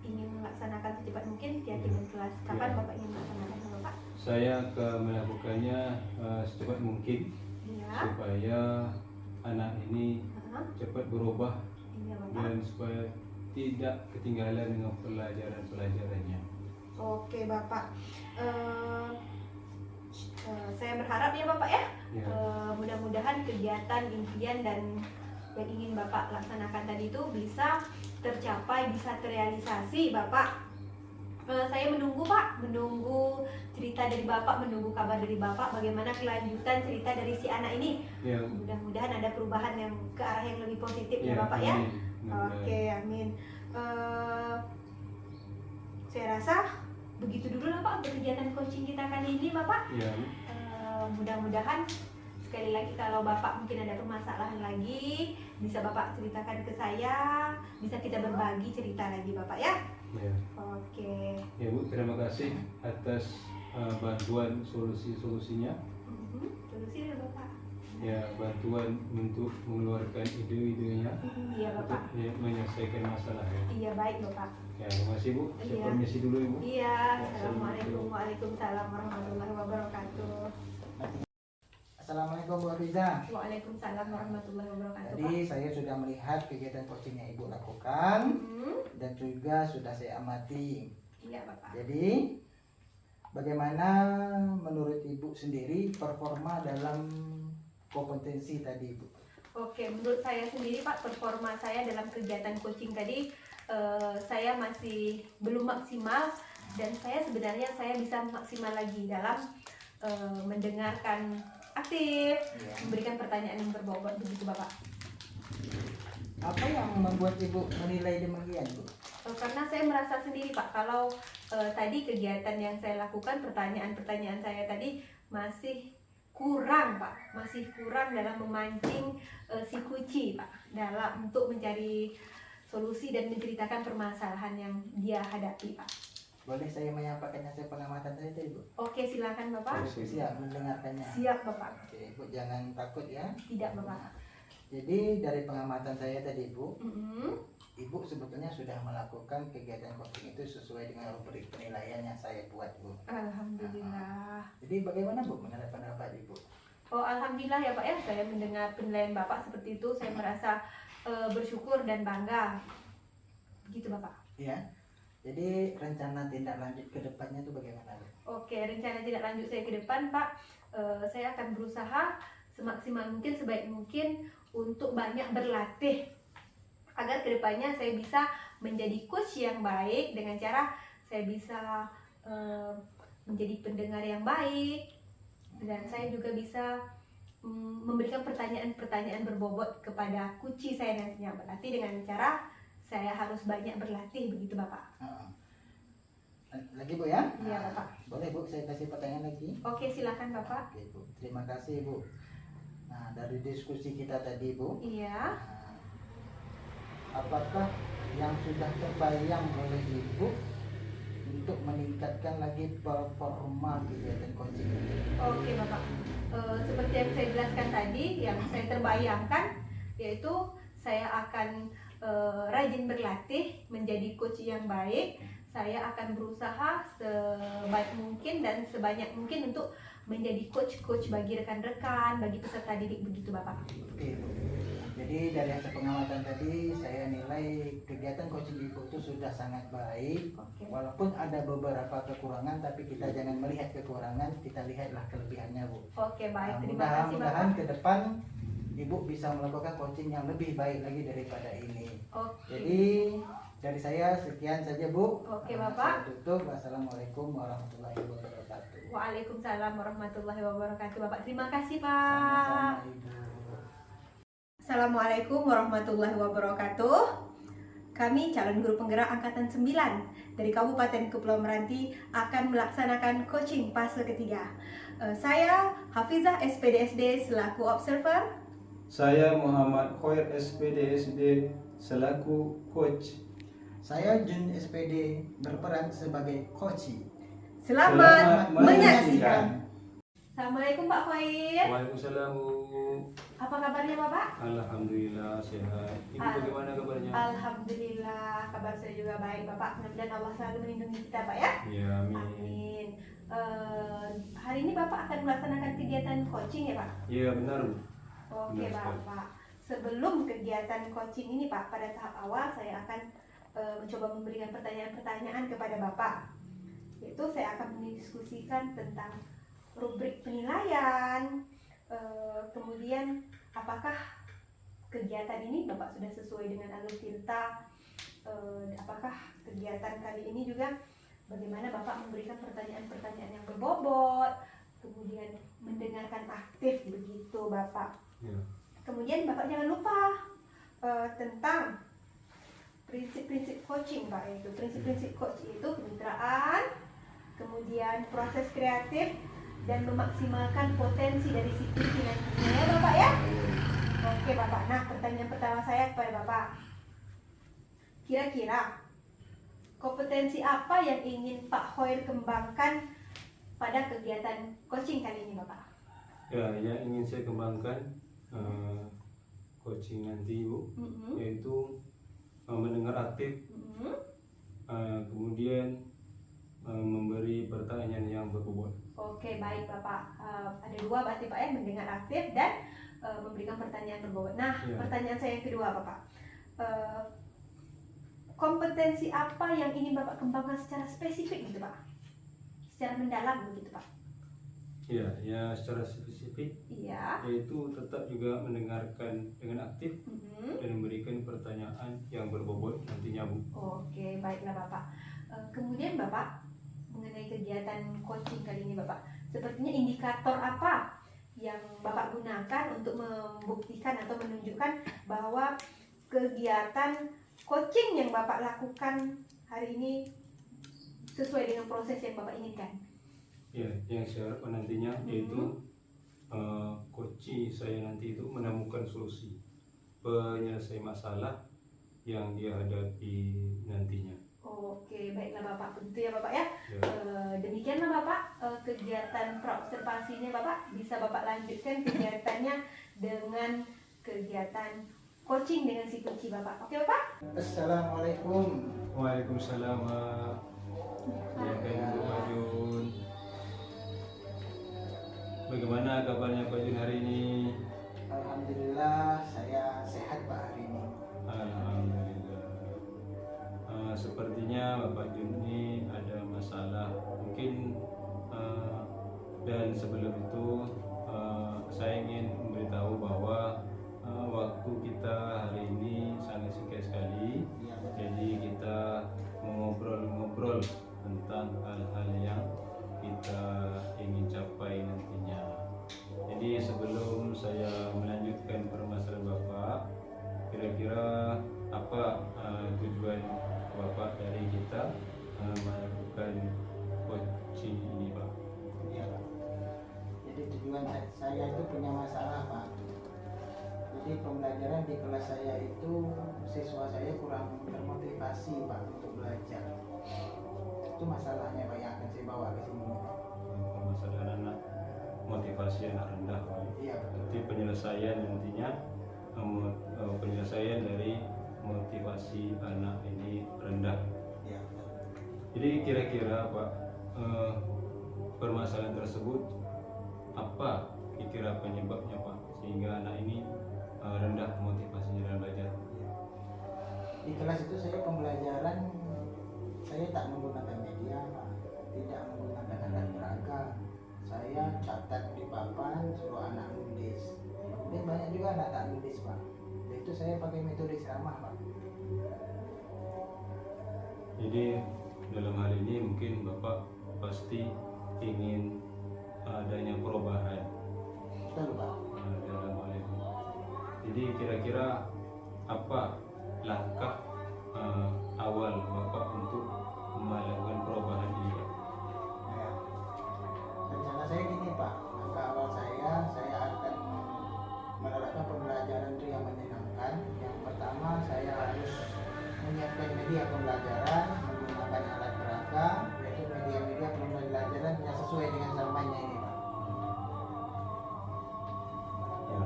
S1: ingin melaksanakan secepat mungkin keyakinan kelas. Kapan
S3: Ya.
S1: Bapak ingin melaksanakan Bapak?
S3: Saya melakukannya secepat mungkin
S1: Iya.
S3: supaya anak ini cepat berubah
S1: Iya Bapak.
S3: dan supaya tidak ketinggalan dengan pelajaran-pelajarannya.
S1: Oke Bapak. Saya berharap ya Bapak ya.
S3: Ya.
S1: Mudah-mudahan kegiatan impian dan yang ingin Bapak laksanakan tadi itu bisa tercapai, bisa terrealisasi Bapak. Saya menunggu Pak, menunggu cerita dari Bapak, menunggu kabar dari Bapak bagaimana kelanjutan cerita dari si anak ini.
S3: Ya.
S1: Mudah-mudahan ada perubahan yang ke arah yang lebih positif ya Bapak ya.
S3: amin. Mudah-mudahan.
S1: Oke, amin. Saya rasa begitu dulu lah Pak untuk kegiatan coaching kita kali ini Bapak.
S3: Ya.
S1: Mudah-mudahan sekali lagi kalau Bapak mungkin ada permasalahan lagi bisa Bapak ceritakan ke saya, bisa kita berbagi cerita lagi Bapak ya.
S3: Ya.
S1: Oke.
S3: Ya Bu, terima kasih atas bantuan solusinya.
S1: Solusi dari Bapak.
S3: Ya, bantuan untuk mengeluarkan ide-idenya
S1: Iya
S3: untuk
S1: Bapak.
S3: menyelesaikan masalah ya.
S1: Iya baik Bapak.
S3: Ya, terima kasih Bu. Saya
S1: Iya.
S3: permisi dulu Ibu.
S1: Iya.
S3: Ya,
S1: Assalamualaikum. Waalaikumsalam warahmatullahi wabarakatuh.
S2: Assalamualaikum Bu Riza.
S1: Waalaikumsalam warahmatullahi wabarakatuh.
S2: Jadi saya sudah melihat kegiatan coaching yang Ibu lakukan dan juga sudah saya amati.
S1: Iya Bapak.
S2: Jadi bagaimana menurut Ibu sendiri performa dalam kompetensi tadi Ibu?
S1: Oke, menurut saya sendiri Pak, performa saya dalam kegiatan coaching tadi saya masih belum maksimal dan saya bisa maksimal lagi dalam mendengarkan aktif,
S2: Ya.
S1: memberikan pertanyaan yang berbobot begitu Bapak.
S2: Apa yang membuat Ibu menilai demikian Bu?
S1: Karena saya merasa sendiri Pak, kalau tadi kegiatan yang saya lakukan, pertanyaan-pertanyaan saya tadi masih kurang Pak, masih kurang dalam memancing si kuci Pak, dalam untuk mencari solusi dan menceritakan permasalahan yang dia hadapi Pak.
S2: Boleh saya menyampaikan hasil pengamatan saya tadi Bu?
S1: Oke, silakan Bapak.
S2: Siap mendengarkannya.
S1: Siap Bapak.
S2: Oke, Bu jangan takut ya.
S1: Tidak Bapak.
S2: Jadi dari pengamatan saya tadi Bu,
S1: Mm-mm.
S2: Ibu sebetulnya sudah melakukan kegiatan coaching itu sesuai dengan rubrik penilaian yang saya buat Bu.
S1: Alhamdulillah.
S2: Jadi bagaimana Bu menurut pendapat Ibu?
S1: Oh alhamdulillah ya Pak ya, saya mendengar penilaian Bapak seperti itu, saya merasa bersyukur dan bangga. Begitu Bapak.
S2: Ya. Jadi rencana tindak lanjut ke depannya itu bagaimana Bu?
S1: Oke, rencana tindak lanjut saya ke depan Pak, saya akan berusaha semaksimal mungkin, sebaik mungkin untuk banyak berlatih agar kedepannya saya bisa menjadi coach yang baik dengan cara saya bisa menjadi pendengar yang baik dan saya juga bisa memberikan pertanyaan-pertanyaan berbobot kepada kuci saya nantinya, berarti dengan cara saya harus banyak berlatih begitu Bapak.
S2: Lagi Bu ya?
S1: Iya Bapak.
S2: Boleh Bu saya kasih pertanyaan lagi?
S1: Oke silakan Bapak.
S2: Oke Bu, terima kasih Bu. Nah dari diskusi kita tadi Bu,
S1: Iya.
S2: apakah yang sudah terbayang oleh Ibu untuk meningkatkan lagi performa kegiatan coaching ini?
S1: Oke Bapak. Seperti yang saya jelaskan tadi, yang saya terbayangkan yaitu saya akan rajin berlatih menjadi coach yang baik. Saya akan berusaha sebaik mungkin dan sebanyak mungkin untuk menjadi coach bagi rekan-rekan, bagi peserta didik begitu Bapak.
S2: Oke Bu. Jadi dari hasil pengamatan tadi saya nilai kegiatan coaching Ibu itu sudah sangat baik.
S1: Oke.
S2: Walaupun ada beberapa kekurangan, tapi kita jangan melihat kekurangan, kita lihatlah kelebihannya Bu.
S1: Oke baik,
S2: Nah,
S1: terima kasih
S2: mudah-mudahan
S1: Bapak.
S2: ke depan Ibu bisa melakukan coaching yang lebih baik lagi daripada ini.
S1: Oke.
S2: Jadi dari saya sekian saja Bu.
S1: Oke,
S2: Nah,
S1: Bapak.
S2: Saya tutup. Wassalamualaikum warahmatullahi wabarakatuh.
S1: Waalaikumsalam warahmatullahi wabarakatuh Bapak. Terima kasih Pak.
S2: Sama-sama Ibu.
S1: Assalamualaikum warahmatullahi wabarakatuh. Kami calon guru penggerak angkatan 9 dari Kabupaten Kepulauan Meranti akan melaksanakan coaching fase ketiga. Saya Hafizah SPDSD selaku observer.
S3: Saya Muhammad Khoir SPDSD selaku coach.
S2: Saya Jun SPD berperan sebagai coach.
S1: Selamat
S3: Selamat
S1: menyaksikan. Assalamualaikum Pak Khair.
S3: Waalaikumsalam Bu.
S1: Apa kabarnya Bapak?
S3: Alhamdulillah sehat. Ibu bagaimana kabarnya?
S1: Alhamdulillah, kabar saya juga baik Bapak. Mudah-mudahan Allah selalu melindungi kita Pak ya.
S3: Ya, amin.
S1: Amin. Hari ini Bapak akan melaksanakan kegiatan coaching ya Pak?
S3: Iya benar Bu.
S1: Oke
S3: Benar sekali.
S1: Bapak. sebelum kegiatan coaching ini Pak, pada tahap awal saya akan mencoba memberikan pertanyaan-pertanyaan kepada Bapak. Yaitu saya akan mendiskusikan tentang rubrik penilaian, kemudian apakah kegiatan ini Bapak sudah sesuai dengan alur Tirta, apakah kegiatan kali ini juga bagaimana Bapak memberikan pertanyaan-pertanyaan yang berbobot, kemudian mendengarkan aktif begitu Bapak.
S3: Ya.
S1: Kemudian Bapak jangan lupa tentang prinsip-prinsip coaching Pak, yaitu prinsip-prinsip coach itu kemitraan, kemudian proses kreatif, dan memaksimalkan potensi dari si kunci nantinya ya Bapak ya. Oke Bapak, nah pertanyaan pertama saya kepada Bapak, kira-kira kompetensi apa yang ingin Pak Hoir kembangkan pada kegiatan coaching kali ini Bapak?
S3: Ya, yang ingin saya kembangkan coaching nanti Bu, yaitu mendengar aktif, kemudian memberi pertanyaan yang berbobot.
S1: Oke baik Bapak, ada dua berarti Pak ya, mendengar aktif dan memberikan pertanyaan berbobot. Nah
S3: Ya.
S1: pertanyaan saya yang kedua Bapak, kompetensi apa yang ingin Bapak kembangkan secara spesifik gitu Pak? Secara mendalam begitu Pak?
S3: Ya, ya secara spesifik,
S1: Iya.
S3: yaitu tetap juga mendengarkan dengan aktif dan memberikan pertanyaan yang berbobot nantinya Bu.
S1: Oke baiklah Bapak. Kemudian Bapak, mengenai kegiatan coaching kali ini Bapak, sepertinya indikator apa yang Bapak gunakan untuk membuktikan atau menunjukkan bahwa kegiatan coaching yang Bapak lakukan hari ini sesuai dengan proses yang Bapak inginkan?
S3: Ya, yang saya harapkan nantinya yaitu coaching saya nanti itu menemukan solusi penyelesaian masalah yang dia hadapi nantinya.
S1: Oke baiklah Bapak, begitu ya Bapak ya.
S3: Ya.
S1: Demikianlah Bapak kegiatan praobservasinya Bapak, bisa Bapak lanjutkan kegiatannya dengan kegiatan coaching dengan si kunci Bapak. Oke Bapak?
S2: Assalamualaikum.
S3: Waalaikumsalam. Silakan Pak Jun. Bagaimana kabarnya Pak Jun hari ini?
S2: Alhamdulillah saya sehat Pak hari ini.
S3: Alhamdulillah. Sepertinya Bapak Jun ini ada masalah mungkin, dan sebelum itu saya ingin memberitahu bahwa waktu kita hari ini sangat singkat sekali.
S2: Iya, betul.
S3: Jadi kita mengobrol-ngobrol tentang hal-hal yang kita ingin capai nantinya. Jadi sebelum saya melanjutkan permasalahan Bapak, kira-kira apa tujuan Bapak dari kita melakukan coaching ini Pak?
S2: Iya Pak. Jadi tujuan saya itu punya masalah Pak. Jadi pembelajaran di kelas saya itu siswa saya kurang termotivasi Pak untuk belajar. Itu masalahnya Pak yang akan saya bawa ke sini.
S3: Permasalahan anak, motivasi anak rendah Pak.
S2: Iya betul.
S3: Jadi penyelesaian nantinya penyelesaian dari motivasi anak ini rendah.
S2: Iya betul.
S3: Jadi kira-kira Pak, permasalahan tersebut apa kira-kira penyebabnya Pak sehingga anak ini rendah motivasinya dalam belajar?
S2: Di kelas itu saya pembelajaran saya tak menggunakan media Pak, tidak menggunakan alat peraga. Saya catat di papan, suruh anak nulis. Kemudian banyak juga anak tak nulis Pak. Dan itu saya pakai metode ceramah Pak.
S3: Jadi dalam hal ini mungkin Bapak pasti ingin adanya perubahan
S2: Betul Pak.
S3: dalam hal ini. Jadi kira-kira apa langkah awal Bapak untuk melakukan perubahan ini Pak?
S2: Ya. Rencana saya gini Pak, langkah awal saya akan menerapkan pembelajaran itu yang menyenangkan. Yang pertama saya harus menyiapkan media pembelajaran menggunakan alat peraga, yaitu media-media pembelajaran yang sesuai dengan zamannya ini Pak.
S3: Ya,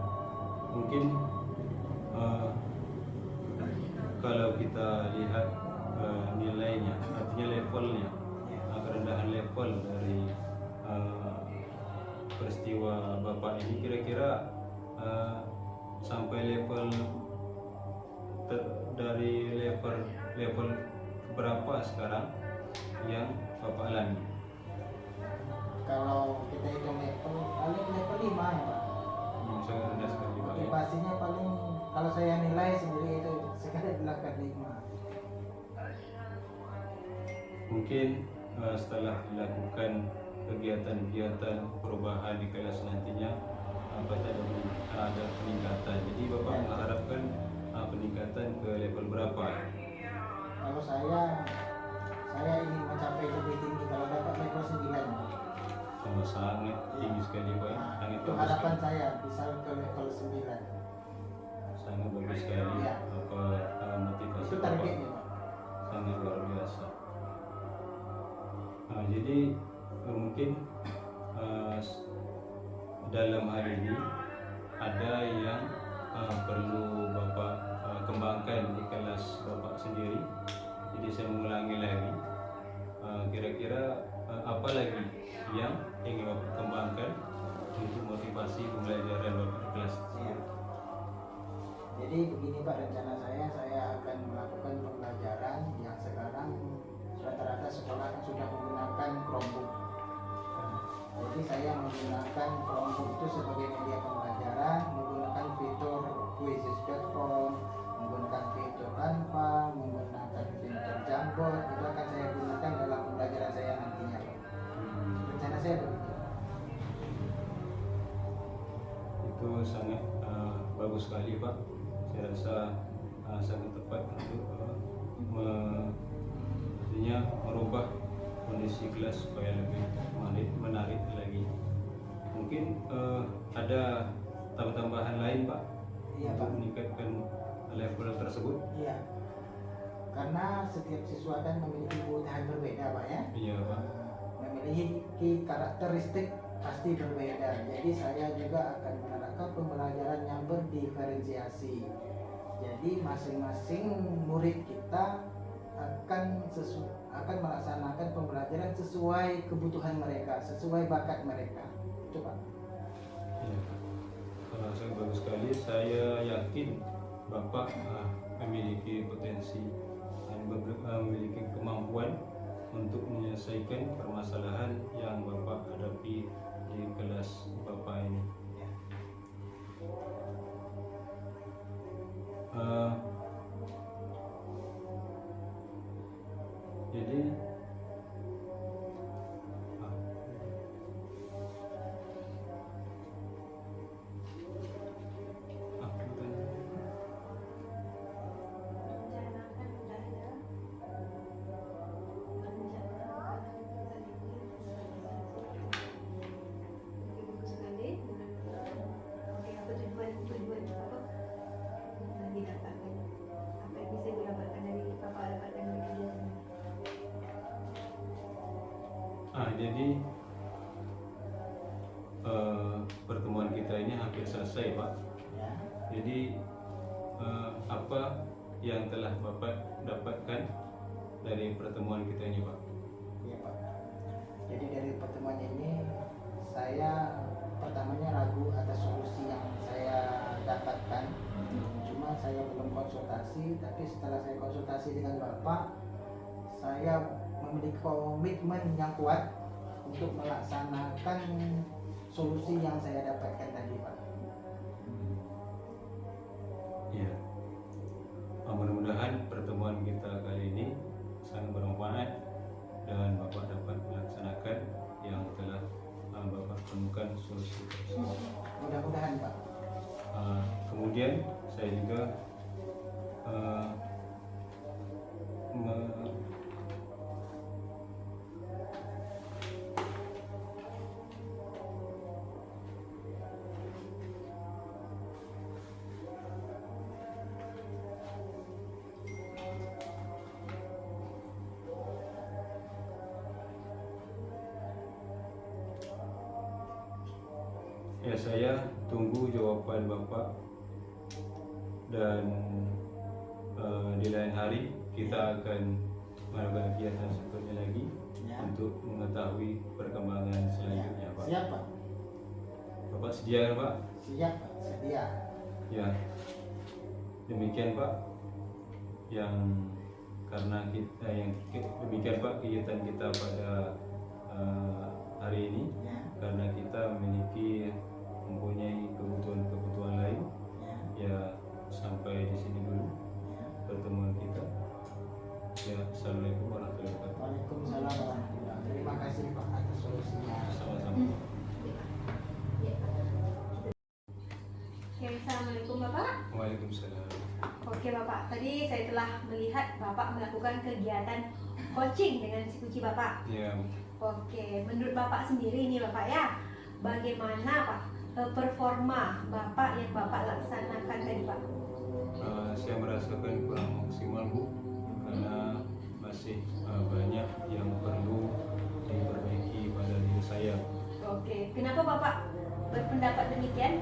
S3: mungkin kalau kita lihat nilainya, artinya levelnya, kerendahan level dari peristiwa Bapak ini kira-kira sampai level dari level berapa sekarang yang Bapak alami?
S2: Kalau kita hitung level, paling level 5 ya Pak.
S3: Sangat rendah sekali Pak. Ya.
S2: Motivasinya paling, kalau saya nilai sendiri itu sekali 85.
S3: Mungkin setelah dilakukan kegiatan-kegiatan perubahan di kelas nantinya ada peningkatan. Jadi Bapak mengharapkan peningkatan ke level berapa?
S2: Kalau saya ingin mencapai lebih tinggi, kalau dapat level 9.
S3: Sangat tinggi sekali Pak. Sangat
S2: Itu
S3: bagus
S2: harapan
S3: sekali.
S2: saya bisa ke level 9.
S3: Sangat bagus sekali
S2: Ya.
S3: motivasi
S2: Itu
S3: Bapak.
S2: targetnya Pak.
S3: Sangat luar biasa. Jadi mungkin dalam hal ini ada yang perlu Bapak kembangkan di kelas Bapak sendiri. Jadi saya mengulangi lagi, kira-kira apa lagi yang ingin Bapak kembangkan untuk motivasi pembelajaran Bapak di kelas
S2: Ya.
S3: tersebut?
S2: Jadi begini Pak, rencana saya akan melakukan pembelajaran yang sekarang rata-rata sekolah sudah menggunakan Chromebook. Jadi saya menggunakan Chromebook itu sebagai media pembelajaran, menggunakan fitur quizzes.com, menggunakan fitur Canva, menggunakan fitur Jamboard. Itu akan saya gunakan dalam pembelajaran saya nantinya Pak. Rencana saya begitu.
S3: Itu sangat bagus sekali Pak. Saya rasa sangat tepat untuk artinya merubah kondisi kelas supaya lebih menarik lagi. Mungkin ada tambahan lain Pak
S2: Iya
S3: untuk
S2: Pak.
S3: meningkatkan level tersebut.
S2: Iya. Karena setiap siswa kan memiliki kebutuhan berbeda Pak ya.
S3: Iya Pak.
S2: Memiliki karakteristik pasti berbeda. Jadi saya juga akan menerapkan pembelajaran yang berdiferensiasi. Jadi masing-masing murid kita akan melaksanakan pembelajaran sesuai kebutuhan mereka, sesuai bakat mereka. Itu Pak.
S3: Iya Pak. Sangat bagus sekali. Saya yakin Bapak memiliki potensi dan memiliki kemampuan untuk menyelesaikan permasalahan yang Bapak hadapi di kelas Bapak ini. Jadi jadi pertemuan kita ini hampir selesai Pak.
S2: Ya.
S3: Jadi apa yang telah Bapak dapatkan dari pertemuan kita ini Pak?
S2: Iya Pak. Jadi dari pertemuan ini saya pertamanya ragu atas solusi yang saya dapatkan. Cuma saya belum konsultasi, tapi setelah saya konsultasi dengan Bapak, saya memiliki komitmen yang kuat untuk melaksanakan solusi yang saya dapatkan tadi Pak.
S3: Iya. Mudah-mudahan pertemuan kita kali ini sangat bermanfaat dan Bapak dapat melaksanakan yang telah Bapak temukan solusi tersebut.
S2: Mudah-mudahan Pak.
S3: Kemudian saya juga ya, saya tunggu jawaban Bapak dan di lain hari kita akan melakukan kegiatan selanjutnya lagi
S2: Ya.
S3: untuk mengetahui perkembangan selanjutnya Pak.
S2: Siap Pak.
S3: Bapak sedia kan Pak?
S2: Siap Pak. Sedia.
S3: Ya, demikian Pak. Yang karena kita demikian Pak kegiatan kita pada hari ini,
S2: Ya.
S3: karena kita mempunyai kebutuhan lain. Ya, sampai di sini dulu pertemuan kita. Ya, assalamualaikum warahmatullahi wabarakatuh.
S2: Waalaikumsalam warahmatullahi wabarakatuh. Terima kasih Pak atas solusinya.
S3: Sama-sama.
S1: Oke, assalamualaikum Bapak.
S3: Waalaikumsalam.
S1: Oke Bapak, tadi saya telah melihat Bapak melakukan kegiatan coaching dengan si kuci Bapak.
S3: Ya,
S1: Oke, menurut Bapak sendiri nih Bapak ya, bagaimana Pak performa Bapak yang Bapak laksanakan tadi Pak?
S3: saya merasakan kurang maksimal Bu, karena masih banyak yang perlu diperbaiki pada diri saya.
S1: Oke, kenapa Bapak berpendapat demikian?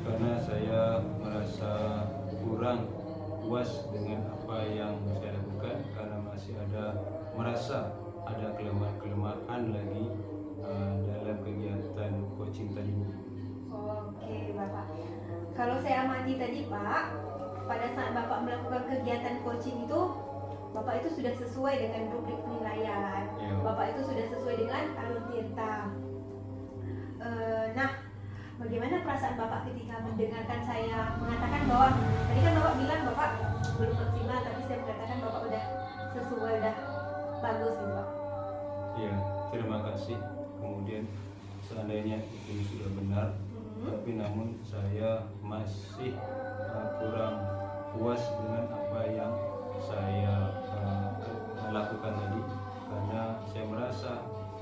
S3: Karena saya merasa kurang puas dengan apa yang saya lakukan, karena masih merasa ada kelemahan lagi dalam kegiatan coaching tadi.
S1: Oke Bapak, kalau saya amati tadi Pak, pada saat Bapak melakukan kegiatan coaching itu, Bapak itu sudah sesuai dengan rubrik penilaian,
S3: Ya.
S1: Bapak itu sudah sesuai dengan alur tirta. Nah, bagaimana perasaan Bapak ketika mendengarkan saya mengatakan bahwa tadi kan Bapak bilang Bapak belum maksimal, tapi saya mengatakan Bapak udah sesuai, udah bagus gitu Pak.
S3: Ya, terima kasih. Kemudian seandainya itu sudah benar, tapi namun saya masih kurang puas dengan apa yang saya lakukan tadi, karena saya merasa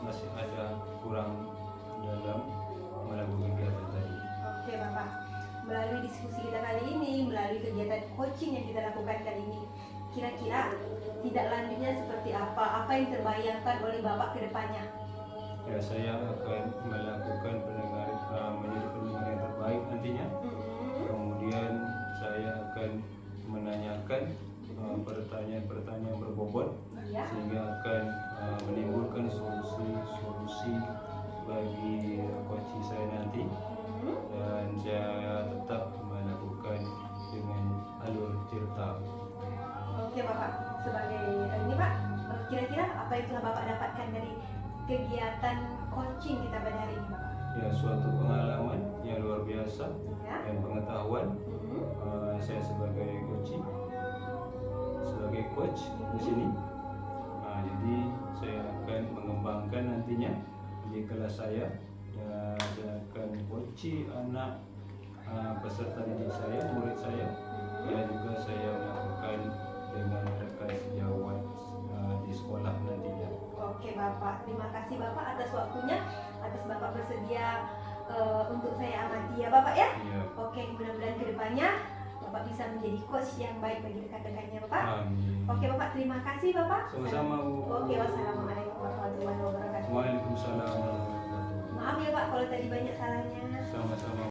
S3: masih ada kurang dalam melakukan kegiatan tadi.
S1: Oke Bapak, melalui diskusi kita kali ini, melalui kegiatan coaching yang kita lakukan kali ini, kira-kira tidak lanjutnya seperti apa yang terbayangkan oleh Bapak ke depannya?
S3: Ya, saya akan melakukan menjadi pendengar yang terbaik nantinya. Kemudian saya akan menanyakan pertanyaan-pertanyaan berbobot,
S1: Ya.
S3: sehingga akan menimbulkan solusi bagi coaching saya nanti, dan saya tetap melakukan dengan alur tirta.
S1: Oke Bapak, sebagai ini Pak, kira-kira apa yang telah Bapak dapatkan dari kegiatan coaching kita pada hari ini Bapak?
S3: Ya, suatu pengalaman yang luar biasa
S1: Ya.
S3: dan pengetahuan. Saya sebagai coach di sini. Jadi saya akan mengembangkan nantinya di kelas saya, dan saya akan coach anak peserta didik saya, murid saya, dan juga saya melakukan dengan rekan sejawat di sekolah nantinya.
S1: Oke Bapak, terima kasih Bapak atas waktunya, atas Bapak bersedia untuk saya amati ya Bapak ya.
S3: Iya.
S1: Oke, mudah-mudahan kedepannya Bapak bisa menjadi coach yang baik bagi rekan-rekannya Bapak.
S3: Amin.
S1: Oke Bapak, terima kasih Bapak.
S3: Sama-sama Bu.
S1: Oke, wassalamualaikum warahmatullahi wabarakatuh.
S3: Waalaikumsalam warahmatullahi wabarakatuh.
S1: Maaf ya Pak kalau tadi banyak salahnya.
S3: Sama-sama.